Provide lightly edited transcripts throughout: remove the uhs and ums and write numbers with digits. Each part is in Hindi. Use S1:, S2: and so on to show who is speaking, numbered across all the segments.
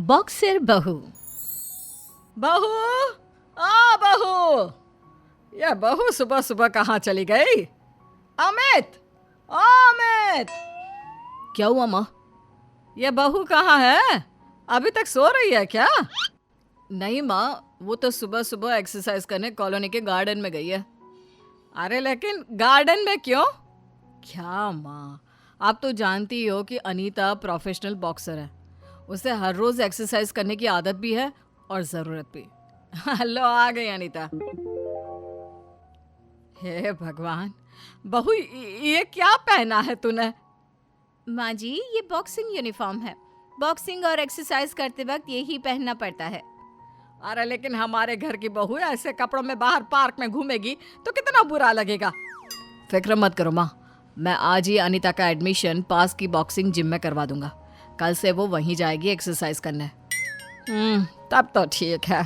S1: बॉक्सर बहू।
S2: बहू, आ बहू, ये बहू सुबह सुबह कहाँ चली गई? अमित, ओ अमित,
S1: क्या हुआ माँ?
S2: ये बहू कहाँ है? अभी तक सो रही है क्या?
S1: नहीं माँ, वो तो सुबह सुबह एक्सरसाइज करने कॉलोनी के गार्डन में गई है।
S2: अरे लेकिन गार्डन में क्यों?
S1: क्या माँ, आप तो जानती हो कि अनीता प्रोफेशनल बॉक्सर है। उसे हर रोज एक्सरसाइज करने की आदत भी है और जरूरत भी।
S2: लो आ गई अनीता। हे भगवान, बहू ये क्या पहना है तूने?
S1: माँ जी, ये बॉक्सिंग यूनिफॉर्म है। बॉक्सिंग और एक्सरसाइज करते वक्त यही पहनना पड़ता है।
S2: अरे लेकिन हमारे घर की बहू ऐसे कपड़ों में बाहर पार्क में घूमेगी तो कितना बुरा लगेगा।
S1: फिक्र मत करो माँ, मैं आज ही अनीता का एडमिशन पास की बॉक्सिंग जिम में करवा दूंगा। कल से वो वहीं जाएगी एक्सरसाइज करने।
S2: तब तो ठीक है।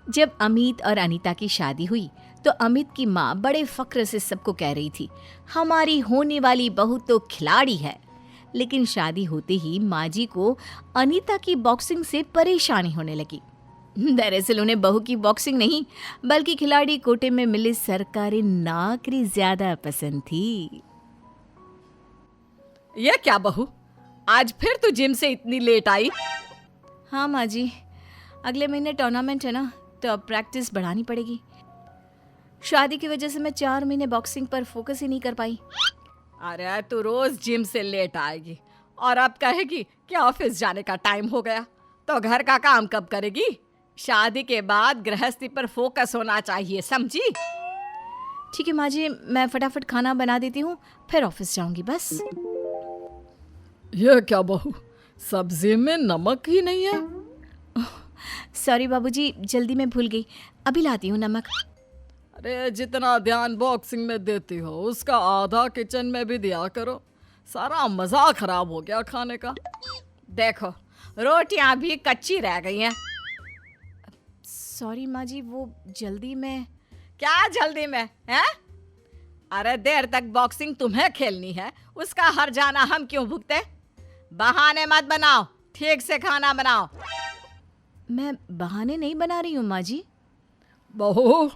S1: जब अमित और अनीता की शादी हुई तो अमित की माँ बड़े फक्र से सबको कह रही थी, हमारी होने वाली बहू तो खिलाड़ी है। लेकिन शादी होते ही माँ जी को अनीता की बॉक्सिंग से परेशानी होने लगी। दरअसल उन्हें बहू की बॉक्सिंग नहीं बल्कि खिलाड़ी कोटे में मिले सरकारी नौकरी ज्यादा पसंद थी।
S2: ये क्या बहू, आज फिर तू जिम से इतनी लेट आई?
S1: हाँ माँ जी, अगले महीने टूर्नामेंट है ना, तो अब प्रैक्टिस बढ़ानी पड़ेगी। शादी की वजह से मैं 4 महीने बॉक्सिंग पर फोकस ही नहीं कर पाई।
S2: अरे तू रोज जिम से लेट आएगी और अब कहेगी कि ऑफिस जाने का टाइम हो गया, तो घर का काम कब करेगी? शादी के बाद गृहस्थी पर फोकस होना चाहिए, समझी?
S1: ठीक है माँ जी, मैं फटाफट खाना बना देती हूँ, फिर ऑफिस जाऊंगी बस।
S2: ये क्या बहू, सब्जी में नमक ही नहीं है?
S1: सॉरी बाबूजी, जल्दी में भूल गई, अभी लाती हूँ नमक।
S2: अरे जितना ध्यान बॉक्सिंग में देती हो उसका आधा किचन में भी दिया करो। सारा मजा खराब हो गया खाने का। देखो रोटियां भी कच्ची रह गई हैं।
S1: सॉरी माँ जी, वो जल्दी में।
S2: क्या जल्दी में है? अरे देर तक बॉक्सिंग तुम्हें खेलनी है, उसका हर जाना हम क्यों भुगते? बहाने मत बनाओ, ठीक से खाना बनाओ।
S1: मैं बहाने नहीं बना रही हूँ माँ जी।
S2: बहू,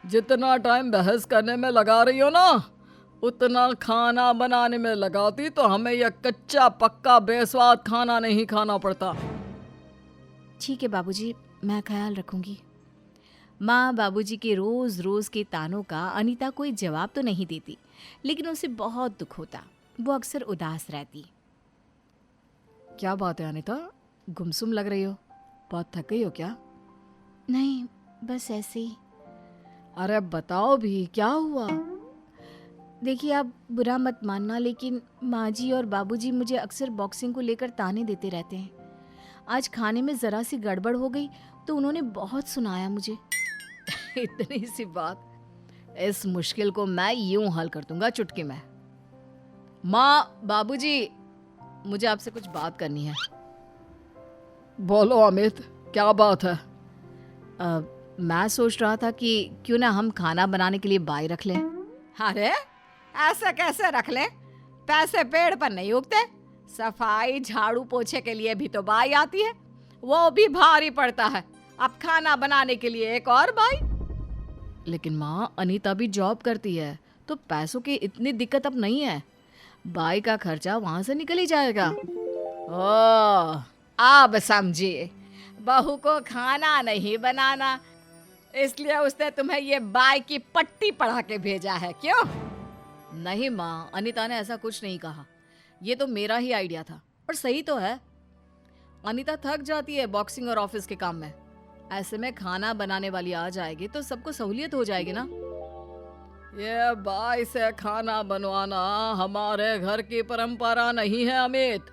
S2: जितना टाइम बहस करने में लगा रही हो ना, उतना खाना बनाने में लगाती तो हमें यह कच्चा पक्का बेस्वाद खाना नहीं खाना पड़ता।
S1: ठीक है बाबूजी, मैं ख्याल रखूंगी। माँ बाबूजी के रोज रोज के तानों का अनीता कोई जवाब तो नहीं देती, लेकिन उसे बहुत दुख होता। वो अक्सर उदास रहती।
S2: क्या बात है अनीता, गुमसुम लग रही हो? बहुत थक गई हो क्या?
S1: नहीं, बस ऐसे ही।
S2: अरे बताओ भी, क्या हुआ?
S1: देखिए, आप बुरा मत मानना, लेकिन माँ जी और बाबूजी मुझे अक्सर बॉक्सिंग को लेकर ताने देते रहते हैं। आज खाने में ज़रा सी गड़बड़ हो गई तो उन्होंने बहुत सुनाया मुझे।
S2: इतनी सी बात, इस मुश्किल को मैं यूं हल कर दूंगा चुटकी में।
S1: माँ, बाबूजी, मुझे आपसे कुछ बात करनी है।
S2: बोलो अमित, क्या बात है?
S1: मैं सोच रहा था कि क्यों ना हम खाना बनाने के लिए बाई रख लें।
S2: अरे ऐसे कैसे रख लें? पैसे पेड़ पर नहीं उगते। सफाई झाड़ू पोछे के लिए भी तो बाई आती है, वो भी भारी पड़ता है। अब खाना बनाने के लिए एक और बाई।
S1: लेकिन माँ, अनीता भी जॉब करती है तो पैसों की इतनी दिक्कत अब नहीं है। बाई का खर्चा वहां से निकल ही जाएगा।
S2: ओह, अब समझिए, बहू को खाना नहीं बनाना, इसलिए उसने तुम्हें ये बाई की पट्टी पढ़ा के भेजा है, क्यों?
S1: नहीं माँ, अनीता ने ऐसा कुछ नहीं कहा। ये तो मेरा ही आइडिया था और सही तो है। अनीता थक जाती है बॉक्सिंग और ऑफिस के काम में। ऐसे में खाना बनाने वाली आ जाएगी तो सबको सहूलियत हो जाएगी ना।
S2: ये बाई से खाना बनवाना हमारे घर की परंपरा नहीं है अमित।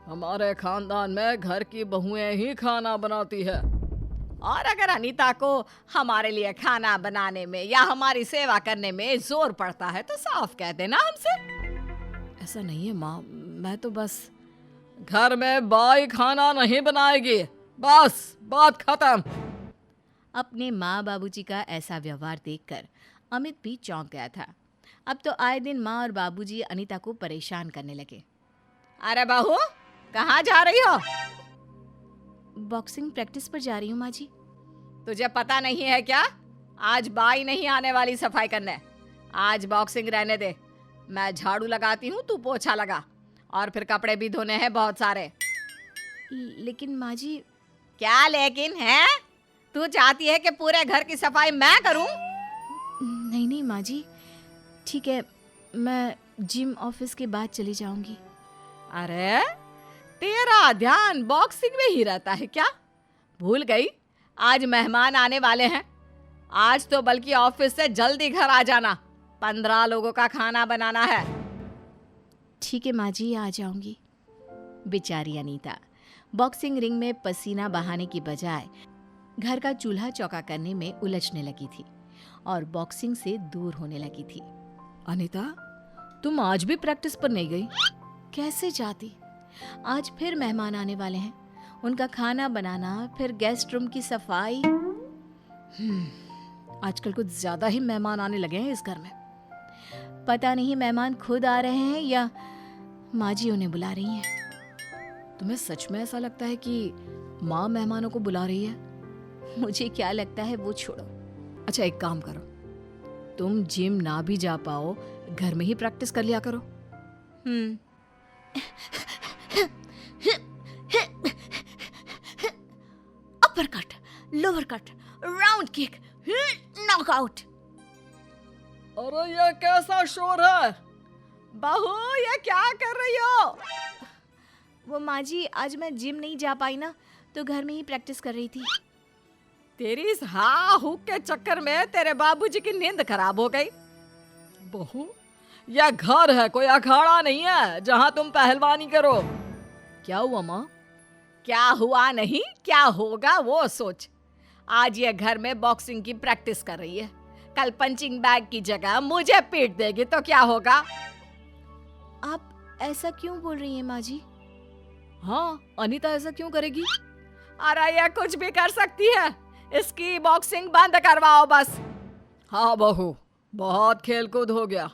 S2: हमारे खानदान में घर की बहुएं ही खाना बनाती है। और अगर अनीता को हमारे लिए खाना बनाने में या हमारी सेवा करने में जोर पड़ता है तो साफ कह देना हमसे।
S1: ऐसा नहीं है माँ, मैं तो बस।
S2: घर में बाई खाना नहीं बनाएगी, बस बात खत्म।
S1: अपने माँ बाबूजी का ऐसा व्यवहार देखकर अमित भी चौंक गया था। अब तो आए दिन माँ और बाबूजी अनीता को परेशान करने लगे।
S2: अरे बहू, कहाँ जा रही हो?
S1: बॉक्सिंग प्रैक्टिस पर जा रही हूँ माँ जी।
S2: तुझे पता नहीं है क्या? आज बाई नहीं आने वाली सफाई करने। आज बॉक्सिंग रहने दे। मैं झाड़ू लगाती हूँ, तू पोछा लगा। और फिर कपड़े भी धोने हैं बहुत सारे।
S1: लेकिन माँ जी।
S2: क्या लेकिन है? तू चाहती है कि पूरे घर की सफाई मैं करूं?
S1: नहीं नहीं माँ जी, ठीक है, मैं जिम ऑफिस के बाद चली जाऊंगी।
S2: अरे तेरा ध्यान बॉक्सिंग में ही रहता है क्या? भूल गई? आज मेहमान आने वाले हैं। आज तो बल्कि ऑफिस से जल्दी घर आ जाना। 15 लोगों का खाना बनाना है।
S1: ठीक है माँ जी, आ जाऊंगी। बेचारी अनीता बॉक्सिंग रिंग में पसीना बहाने की बजाय घर का चूल्हा चौका करने में उलझने लगी थी और बॉक्सिंग से दूर होने लगी थी।
S2: अनीता, तुम आज भी प्रैक्टिस पर नहीं गई?
S1: कैसे जाती? आज फिर मेहमान आने वाले हैं, उनका खाना बनाना, फिर गेस्ट रूम की सफाई।
S2: आजकल कुछ ज्यादा ही मेहमान आने लगे हैं इस घर में।
S1: पता नहीं मेहमान खुद आ रहे हैं या माँ जी उन्हें बुला रही हैं।
S2: तुम्हें सच में ऐसा लगता है कि माँ मेहमानों को बुला रही है?
S1: मुझे क्या लगता है वो छोड़ो।
S2: अच्छा, एक काम करो, तुम जिम ना भी जा पाओ, घर में ही प्रैक्टिस कर लिया करो।
S1: Upper cut, lower cut, round kick, knockout.
S2: अरे ये कैसा शोर है? बहू, ये क्या कर रही हो?
S1: वो माँ जी, आज मैं जिम नहीं जा पाई ना, तो घर में ही प्रैक्टिस कर रही थी।
S2: तेरी इस हाँ हुक के चक्कर में तेरे बाबूजी की नींद खराब हो गई। बहू, यह घर है, कोई अखाड़ा नहीं है जहां तुम पहलवानी करो। क्या हुआ माँ? क्या हुआ नहीं, क्या होगा वो सोच। आज ये घर में बॉक्सिंग की प्रैक्टिस कर रही है, कल पंचिंग बैग की जगह मुझे पीट देगी तो क्या होगा?
S1: आप ऐसा क्यों बोल रही हैं माँ जी?
S2: हाँ, अनीता ऐसा क्यों करेगी? अरे ये कुछ भी कर सकती है, इसकी बॉक्सिंग बंद करवाओ बस। हाँ बहू, बहुत खेलकूद हो गया।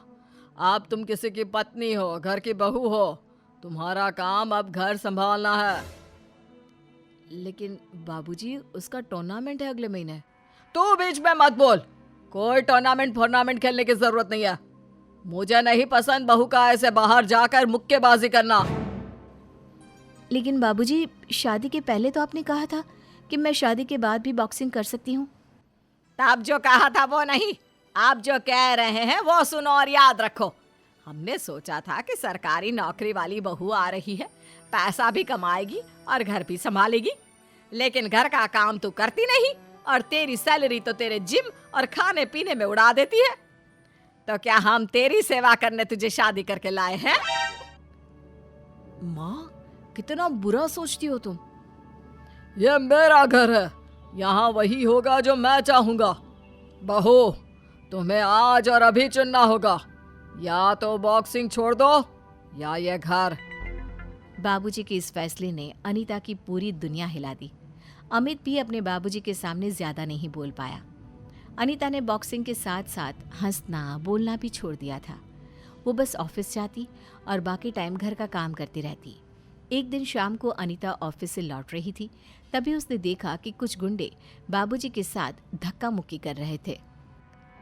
S2: अब तुम किसी की पत्नी हो, घर की बहू हो, तुम्हारा काम अब घर संभालना है। लेकिन बाबूजी, उसका टूर्नामेंट है अगले महीने। तू बीच में मत बोल। कोई टूर्नामेंट खेलने की जरूरत नहीं है। मुझे नहीं पसंद बहू का ऐसे बाहर जाकर मुक्केबाजी करना।
S1: लेकिन बाबूजी, शादी के पहले तो आपने कहा था कि मैं शादी के बाद भी बॉक्सिंग कर सकती हूँ।
S2: तब जो कहा था वो नहीं, आप जो कह रहे हैं वो सुनो और याद रखो। हमने सोचा था कि सरकारी नौकरी वाली बहू आ रही है, पैसा भी कमाएगी और घर भी संभालेगी, लेकिन घर का काम तो करती नहीं और तेरी सैलरी तो तेरे जिम और खाने पीने में उड़ा देती है। तो क्या हम तेरी सेवा करने तुझे शादी करके लाए हैं? माँ, कितना बुरा सोचती हो तुम। यह मेरा घर है, यहाँ वही होगा जो मैं चाहूंगा। बहू, तुम्हें आज और अभी चुनना होगा, या तो बॉक्सिंग छोड़ दो या ये घर।
S1: बाबूजी के इस फैसले ने अनीता की पूरी दुनिया हिला दी। अमित भी अपने बाबूजी के सामने ज्यादा नहीं बोल पाया। अनीता ने बॉक्सिंग के साथ साथ हंसना बोलना भी छोड़ दिया था। वो बस ऑफिस जाती और बाकी टाइम घर का काम करती रहती। एक दिन शाम को अनीता ऑफिस से लौट रही थी, तभी उसने देखा कि कुछ गुंडे बाबूजी के साथ धक्का मुक्की कर रहे थे।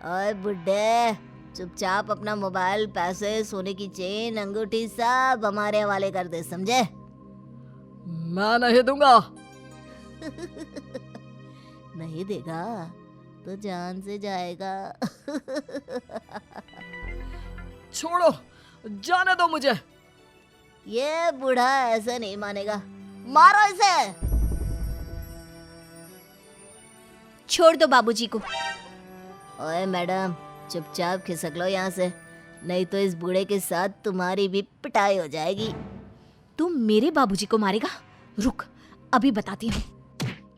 S3: ओए बुड्ढे, चुपचाप अपना मोबाइल, पैसे, सोने की चेन, अंगूठी सब हमारे हवाले कर दे, समझे?
S2: मैं नहीं दूंगा।
S3: नहीं देगा तो जान से जाएगा।
S2: छोड़ो, जाने दो मुझे।
S3: ये बूढ़ा ऐसे नहीं मानेगा, मारो इसे।
S1: छोड़ दो बाबूजी को।
S3: ओए मैडम, चुपचाप खिसक लो यहाँ से, नहीं तो इस बूढ़े के साथ तुम्हारी भी पिटाई हो जाएगी।
S1: तुम मेरे बाबूजी को मारेगा? रुक, अभी बताती हूँ।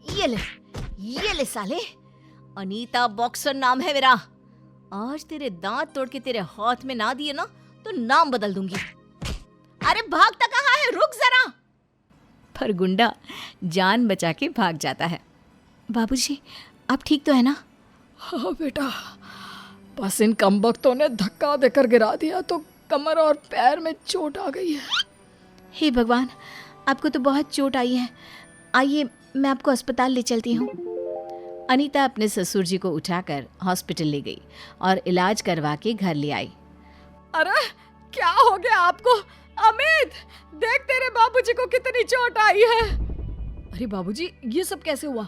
S1: ये ले साले, अनीता बॉक्सर नाम है मेरा। आज तेरे दांत तोड़ के तेरे हाथ में ना दिए ना तो नाम बदल दूंगी। अरे भागता कहाँ है, रुक जरा। पर गुंडा जान बचा के भाग जाता है। बाबूजी, आप ठीक तो है ना?
S2: हाँ बेटा, बस इन कमबख्तों ने धक्का देकर गिरा दिया तो कमर और पैर में चोट आ गई है।
S1: हे भगवान, आपको तो बहुत चोट आई है। आइए मैं आपको अस्पताल ले चलती हूँ। अनीता अपने ससुर जी को उठाकर हॉस्पिटल ले गई और इलाज करवा के घर ले आई।
S2: अरे क्या हो गया आपको? अमित, देख तेरे बाबूजी को कितनी चोट आई है। अरे बाबूजी, ये सब कैसे हुआ?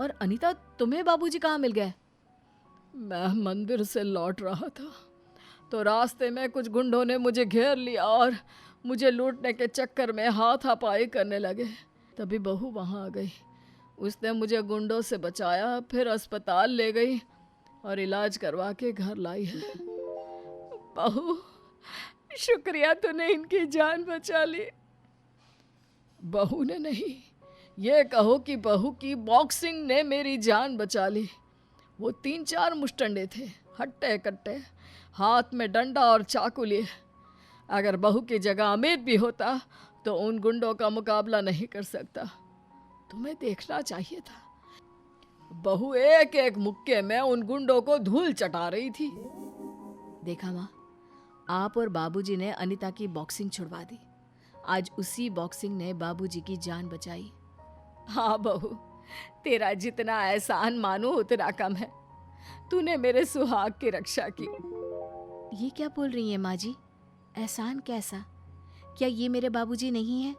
S2: और अनीता, तुम्हें बाबूजी कहाँ मिल गए? मैं मंदिर से लौट रहा था तो रास्ते में कुछ गुंडों ने मुझे घेर लिया और मुझे लूटने के चक्कर में हाथापाई करने लगे। तभी बहू वहाँ आ गई। उसने मुझे गुंडों से बचाया, फिर अस्पताल ले गई और इलाज करवा के घर लाई है। बहू, शुक्रिया, तूने इनकी जान बचा ली। बहू ने नहीं, ये कहो कि बहू की बॉक्सिंग ने मेरी जान बचा ली। वो 3-4 मुष्टंडे थे, हट्टे कट्टे, हाथ में डंडा और चाकू लिए। अगर बहू की जगह अमित भी होता तो उन गुंडों का मुकाबला नहीं कर सकता। तुम्हें देखना चाहिए था। बहू एक एक मुक्के में उन गुंडों को धूल चटा रही थी। देखा माँ, आप और बाबूजी ने अनीता की बॉक्सिंग छुड़वा दी। आज उसी बॉक्सिंग ने बाबूजी की जान बचाई। हाँ बहू, तेरा जितना एहसान मानो उतना कम है। तूने मेरे सुहाग की रक्षा की।
S1: ये क्या बोल रही है माँ जी? एहसान कैसा? क्या ये मेरे बाबूजी नहीं है?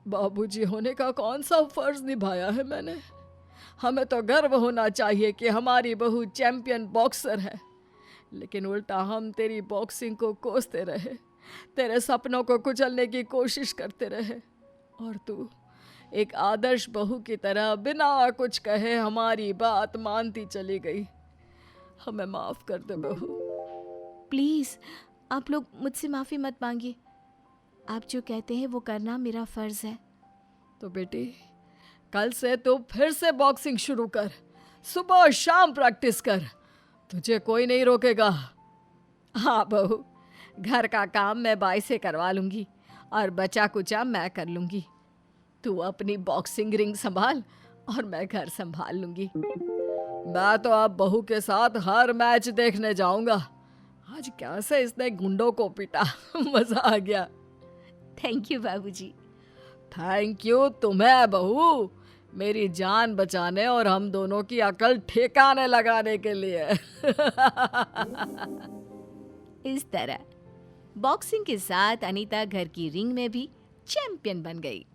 S2: बाबूजी होने का कौन सा फर्ज निभाया है मैंने? हमें तो गर्व होना चाहिए कि हमारी बहू चैंपियन बॉक्सर है, लेकिन उल्टा हम तेरी बॉक्सिंग को कोसते रहे, तेरे सपनों को कुचलने की कोशिश करते रहे, और तू एक आदर्श बहू की तरह बिना कुछ कहे हमारी बात मानती चली गई। हमें माफ कर दे बहू।
S1: प्लीज़, आप लोग मुझसे माफ़ी मत मांगिए। आप जो कहते हैं वो करना मेरा फ़र्ज़ है।
S2: तो बेटी, कल से तू फिर से बॉक्सिंग शुरू कर। सुबह और शाम प्रैक्टिस कर, तुझे कोई नहीं रोकेगा। हाँ बहू, घर का काम मैं बाई से करवा लूँगी और बचा कुचा मैं कर लूँगी। तू अपनी बॉक्सिंग रिंग संभाल और मैं घर संभाल लूँगी। मैं तो अब बहू के साथ हर मैच देखने जाऊँगा। आज कैसे इसने गुंडों को पीटा, मज़ा आ गया।
S1: थैंक यू बाबूजी।
S2: थैंक यू तुम्हें बहू, मेरी जान बचाने और हम दोनों की अकल ठिकाने लगाने के लिए।
S1: इस तरह बॉक्सिंग के साथ अनीता घर की रिंग में भी चैंपियन बन गई।